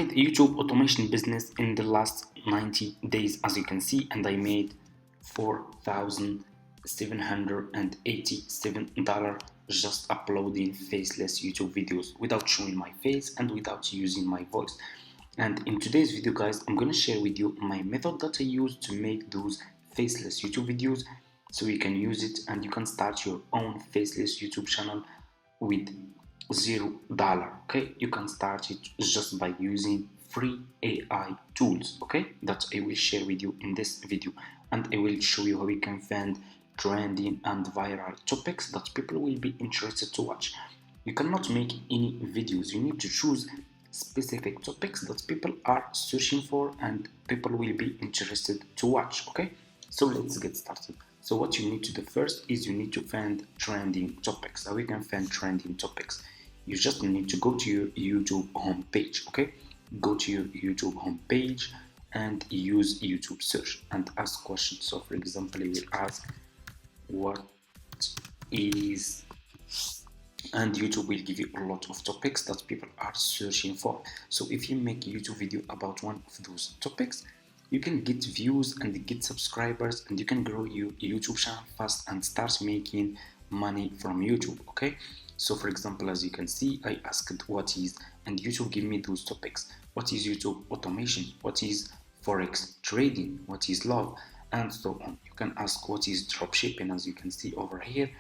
tried YouTube automation business in the last 90 days, as you can see, and I made $4,787 just uploading faceless YouTube videos without showing my face and without using my voice. And in today's video, guys, I'm gonna share with you my method that I use to make those faceless YouTube videos, so you can use it and you can start your own faceless YouTube channel with $0. Okay, you can start it just by using free AI tools, okay, that I will share with you in this video. And I will show you how you can find trending and viral topics that people will be interested to watch. You cannot make any videos, you need to choose specific topics that people are searching for and people will be interested to watch. Okay, so let's get started. So what you need to do first is you need to find trending topics. How we can find trending topics? You just need to go to your YouTube homepage. Okay, go to your YouTube homepage and use YouTube search and ask questions. So for example, I will ask what is, and YouTube will give you a lot of topics that people are searching for. So if you make a YouTube video about one of those topics, you can get views and get subscribers and you can grow your YouTube channel fast and start making money from YouTube. Okay, so for example, as you can see, I asked what is, and YouTube give me those topics. What is YouTube automation? What is forex trading? What is love? And so on. You can ask what is dropshipping, as you can see over here.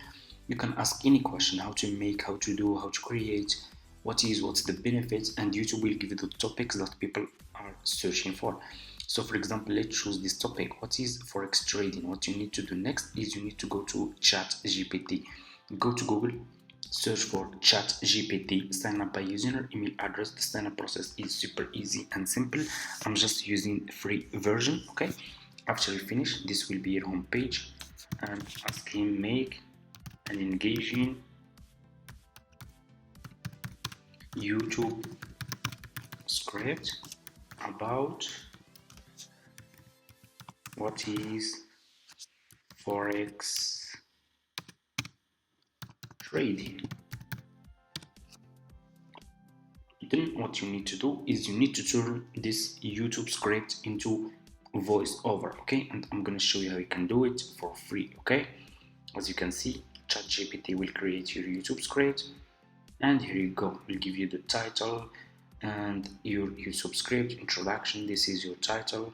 You can ask any question, how to make, how to do, how to create, what's the benefits, and YouTube will give you the topics that people are searching for. So for example, let's choose this topic. What is forex trading? What you need to do next is you need to go to ChatGPT. Go to Google, search for ChatGPT, sign up by using your email address. The sign up process is super easy and simple. I'm just using the free version. Okay, after you finish, this will be your home page, and ask him make an engaging YouTube script about what is forex trading. Then what you need to do is you need to turn this YouTube script into voiceover. Okay, and I'm gonna show you how you can do it for free. Okay, as you can see, ChatGPT will create your YouTube script, and here you go. We'll give you the title and your YouTube script introduction. This is your title,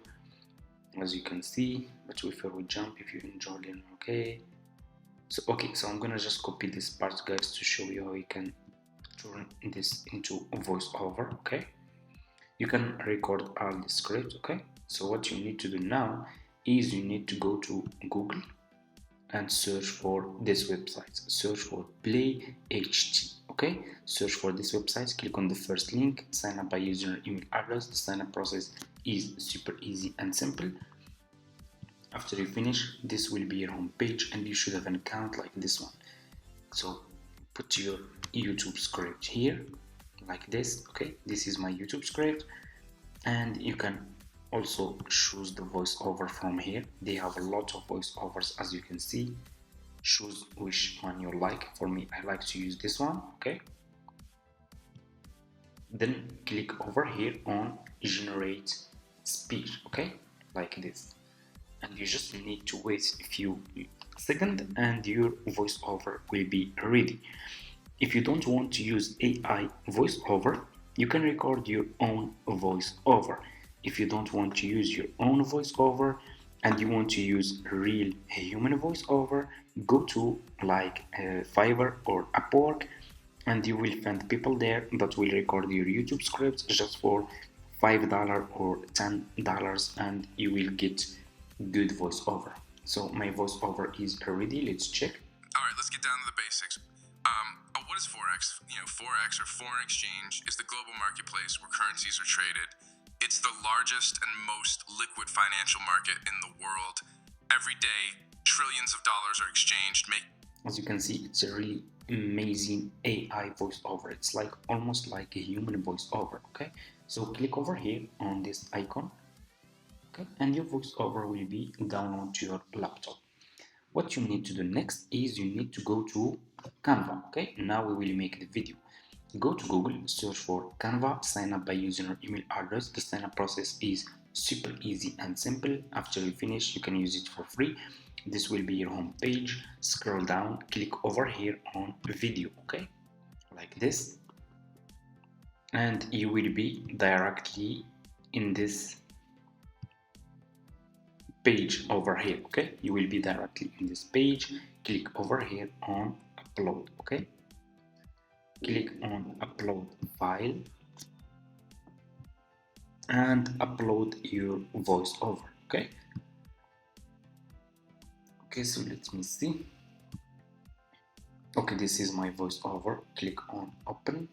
as you can see. But before we jump, if you enjoyed it, okay. So I'm gonna just copy this part, guys, to show you how you can turn this into a voiceover. Okay, you can record all the script. Okay, so what you need to do now is you need to go to Google and search for this website. Search for Play HT. Okay, search for this website, click on the first link, sign up by using your email address. The sign up process is super easy and simple. After you finish, this will be your home page and you should have an account like this one. So put your YouTube script here like this. Okay, this is my YouTube script, and you can also choose the voiceover from here. They have a lot of voiceovers, as you can see. Choose which one you like. For me, I like to use this one. Okay, then click over here on generate speech. Okay, like this, and you just need to wait a few seconds and your voiceover will be ready. If you don't want to use AI voiceover, you can record your own voiceover. If you don't want to use your own voiceover and you want to use real human voiceover, go to like Fiverr or Upwork, and you will find people there that will record your YouTube scripts just for $5 or $10, and you will get good voiceover. So my voiceover is ready. Let's check. All right, let's get down to the basics. What is Forex? Forex, or foreign exchange, is the global marketplace where currencies are traded. It's the largest and most liquid financial market in the world. Every day, trillions of dollars are exchanged. As you can see, it's a really amazing AI voiceover. It's like almost like a human voiceover. Okay, so click over here on this icon. Okay, and your voiceover will be downloaded to your laptop. What you need to do next is you need to go to Canva. Okay, now we will make the video. Go to Google, search for Canva, sign up by using your email address. The sign up process is super easy and simple. After you finish, you can use it for free. This will be your home page. Scroll down, click over here on video, okay? Like this. And you will be directly in this page over here, okay? You will be directly in this page. Click over here on upload, okay? Click on upload file and upload your voiceover, okay? Okay, so let me see. Okay, this is my voiceover. Click on open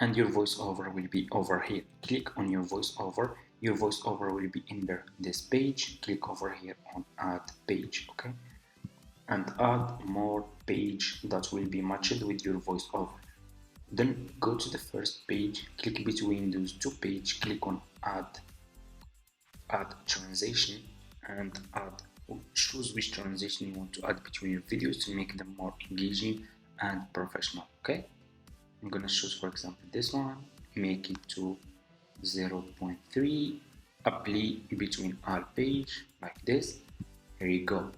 and your voiceover will be over here. Click on your voiceover. Your voiceover will be under this page. Click over here on add page, okay? And add more page that will be matched with your voiceover. Then go to the first page, click between those two pages, click on add transition and choose which transition you want to add between your videos to make them more engaging and professional. Okay, I'm gonna choose for example this one, make it to 0.3, apply between all page like this. Here you go.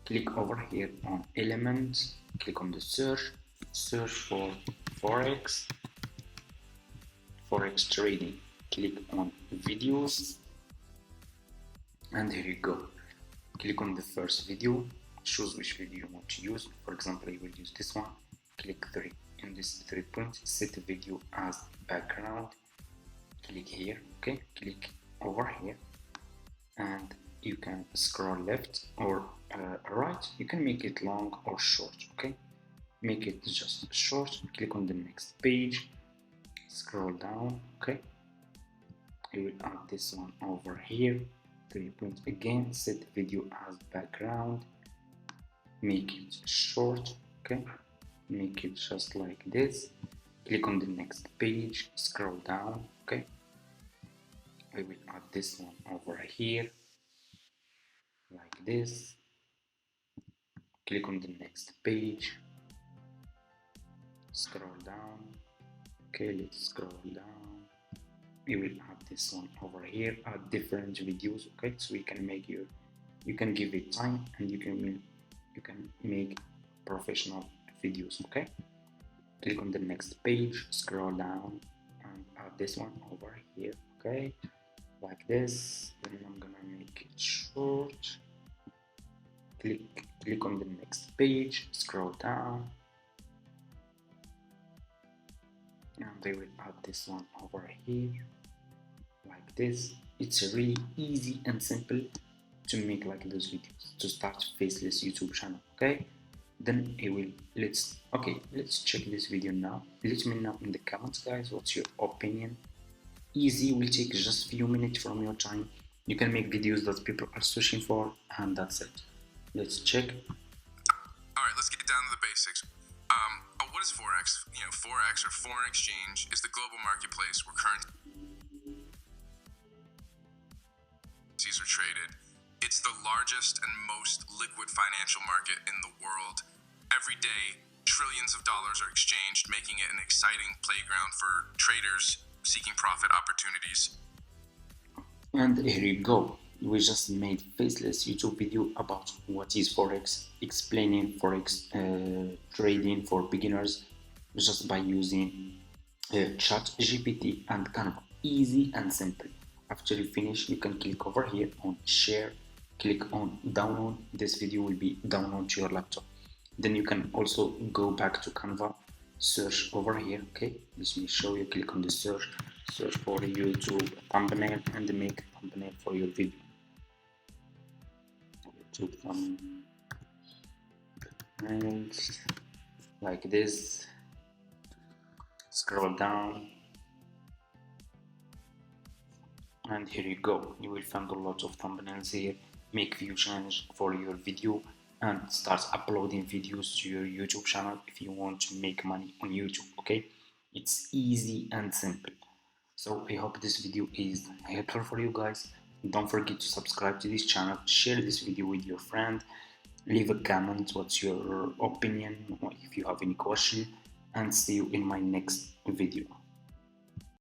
Click over here on elements, click on the search for forex trading, click on videos, and here you go. Click on the first video, choose which video you want to use. For example, I will use this one. Click in this 3 points, set the video as background. Click here, okay? Click over here, and you can scroll left or right. You can make it long or short, okay? Make it just short. Click on the next page, scroll down, okay? I will add this one over here. 3 points again, set the video as background, make it short, okay? Make it just like this. Click on the next page, scroll down, okay? I will add this one over here like this. Click on the next page, scroll down, okay? Let's scroll down. We will add this one over here, add different videos, okay? So you can make you can give it time and you can make professional videos, okay? Click on the next page, scroll down and add this one over here, okay? Like this. Then I'm gonna make it short. Click on the next page, scroll down, and I will add this one over here like this. It's really easy and simple to make like those videos, to start faceless YouTube channel, okay? Then let's check this video now. Let me know in the comments, guys, what's your opinion. Easy, will take just few minutes from your time. You can make videos that people are searching for, and that's it. Let's check. All right, let's get down to the basics. What is Forex? Forex or foreign exchange is the global marketplace where currencies are traded. It's the largest and most liquid financial market in the world. Every day, trillions of dollars are exchanged, making it an exciting playground for traders seeking profit opportunities. And here you go. We just made faceless YouTube video about what is Forex, explaining Forex trading for beginners just by using ChatGPT and Canva. Easy and simple. After you finish, you can click over here on share, click on download. This video will be downloaded to your laptop. Then you can also go back to Canva, search over here, okay? Let me show you. Click on the search for YouTube thumbnail and make thumbnail for your video. YouTube thumbnails like this. Scroll down, and here you go. You will find a lot of thumbnails here. Make view change for your video and start uploading videos to your YouTube channel if you want to make money on YouTube, okay? It's easy and simple. So I hope this video is helpful for you guys. Don't forget to subscribe to this channel, share this video with your friend, Leave a comment what's your opinion, or if you have any question, and see you in my next video.